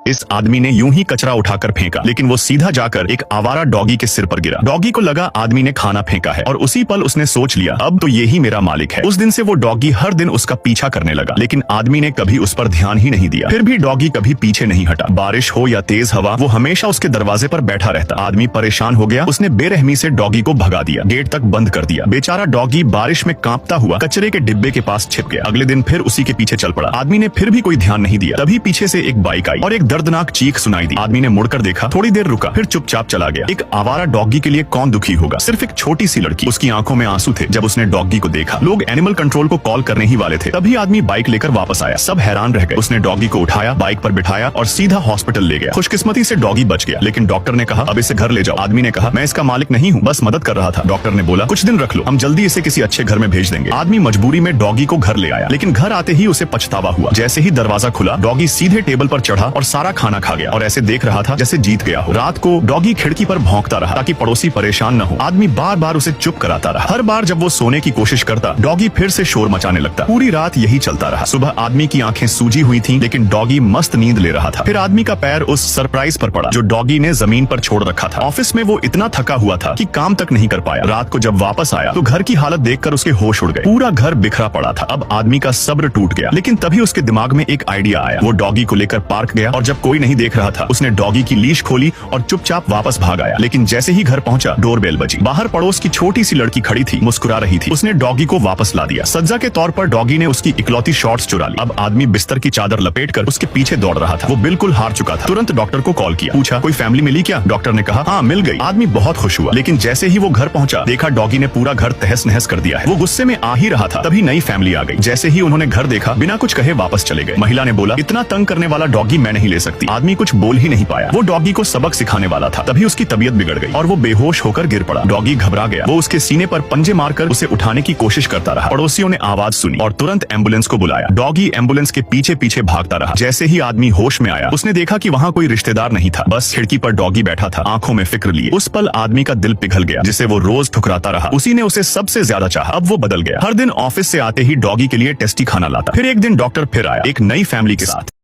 इस आदमी ने यूं ही कचरा उठाकर फेंका, लेकिन वो सीधा जाकर एक आवारा डॉगी के सिर पर गिरा। डॉगी को लगा आदमी ने खाना फेंका है और उसी पल उसने सोच लिया अब तो ये ही मेरा मालिक है। उस दिन से वो डॉगी हर दिन उसका पीछा करने लगा, लेकिन आदमी ने कभी उस पर ध्यान ही नहीं दिया। फिर भी डॉगी कभी पीछे नहीं हटा। बारिश हो या तेज हवा, वो हमेशा उसके दरवाजे पर बैठा रहता। आदमी परेशान हो गया, उसने बेरहमी से डॉगी को भगा दिया, गेट तक बंद कर दिया। बेचारा डॉगी बारिश में कांपता हुआ कचरे के डिब्बे के पास छिप गया। अगले दिन फिर उसी के पीछे चल पड़ा। आदमी ने फिर भी कोई ध्यान नहीं दिया। तभी पीछे से एक बाइक आई और एक दर्दनाक चीख सुनाई दी। आदमी ने मुड़कर देखा, थोड़ी देर रुका, फिर चुपचाप चला गया। एक आवारा डॉगी के लिए कौन दुखी होगा? सिर्फ एक छोटी सी लड़की। उसकी आंखों में आंसू थे जब उसने डॉगी को देखा। लोग एनिमल कंट्रोल को कॉल करने ही वाले थे, तभी आदमी बाइक लेकर वापस आया। सब हैरान रह गए। उसने डॉगी को उठाया, बाइक पर बिठाया और सीधा हॉस्पिटल ले गया। खुशकिस्मती से डॉगी बच गया, लेकिन डॉक्टर ने कहा अब इसे घर ले जाओ। आदमी ने कहा मैं इसका मालिक नहीं हूँ, बस मदद कर रहा था। डॉक्टर ने बोला कुछ दिन रख लो, हम जल्दी इसे किसी अच्छे घर में भेज देंगे। आदमी मजबूरी में डॉगी को घर ले आया, लेकिन घर आते ही उसे पछतावा हुआ। जैसे ही दरवाजा खुला, डॉगी सीधे टेबल पर चढ़ा और सारा खाना खा गया और ऐसे देख रहा था जैसे जीत गया हो। रात को डॉगी खिड़की पर भौंकता रहा ताकि पड़ोसी परेशान न हो। आदमी बार बार उसे चुप कराता रहा। हर बार जब वो सोने की कोशिश करता, डॉगी फिर से शोर मचाने लगता। पूरी रात यही चलता रहा। सुबह आदमी की आंखें सूजी हुई थीं, लेकिन डॉगी मस्त नींद ले रहा था। फिर आदमी का पैर उस सरप्राइज पर पड़ा जो डॉगी ने जमीन पर छोड़ रखा था। ऑफिस में वो इतना थका हुआ था कि काम तक नहीं कर पाया। रात को जब वापस आया तो घर की हालत देखकर उसके होश उड़ गए। पूरा घर बिखरा पड़ा था। अब आदमी का सब्र टूट गया, लेकिन तभी उसके दिमाग में एक आइडिया आया। वो डॉगी को लेकर पार्क गया और जब कोई नहीं देख रहा था, उसने डॉगी की लीश खोली और चुपचाप वापस भाग आया। लेकिन जैसे ही घर पहुंचा, डोरबेल बजी। बाहर पड़ोस की छोटी सी लड़की खड़ी थी, मुस्कुरा रही थी। उसने डॉगी को वापस ला दिया। सज्जा के तौर पर डॉगी ने उसकी इकलौती शॉर्ट्स चुरा ली। अब आदमी बिस्तर की चादर लपेटकर उसके पीछे दौड़ रहा था। वो बिल्कुल हार चुका था। तुरंत डॉक्टर को कॉल किया, पूछा कोई फैमिली मिली क्या? डॉक्टर ने कहा हाँ मिल गई। आदमी बहुत खुश हुआ, लेकिन जैसे ही वो घर पहुंचा, देखा डॉगी ने पूरा घर तहस नहस कर दिया है। वो गुस्से में आ ही रहा था, तभी नई फैमिली आ गई। जैसे ही उन्होंने घर देखा, बिना कुछ कहे वापस चले गए। महिला ने बोला इतना तंग करने वाला डॉगी मैं नहीं ले सकती। आदमी कुछ बोल ही नहीं पाया। वो डॉगी को सबक सिखाने वाला था। तभी उसकी तबीयत बिगड़ गई और वो बेहोश होकर गिर पड़ा। डॉगी घबरा गया। वो उसके सीने पर पंजे मारकर उसे उठाने की कोशिश करता रहा। पड़ोसियों ने आवाज सुनी और तुरंत एम्बुलेंस को बुलाया। डॉगी एम्बुलेंस के पीछे पीछे भागता रहा। जैसे ही आदमी होश में आया, उसने देखा कि वहाँ कोई रिश्तेदार नहीं था, बस खिड़की पर डॉगी बैठा था, आंखों में फिक्र लिए। उस पल आदमी का दिल पिघल गया। जिसे वो रोज ठुकराता रहा, उसी ने उसे सबसे ज्यादा चाहा। अब वो बदल गया। हर दिन ऑफिस से आते ही डॉगी के लिए टेस्टी खाना लाता। फिर एक दिन डॉक्टर फिर आया, एक नई फैमिली के साथ।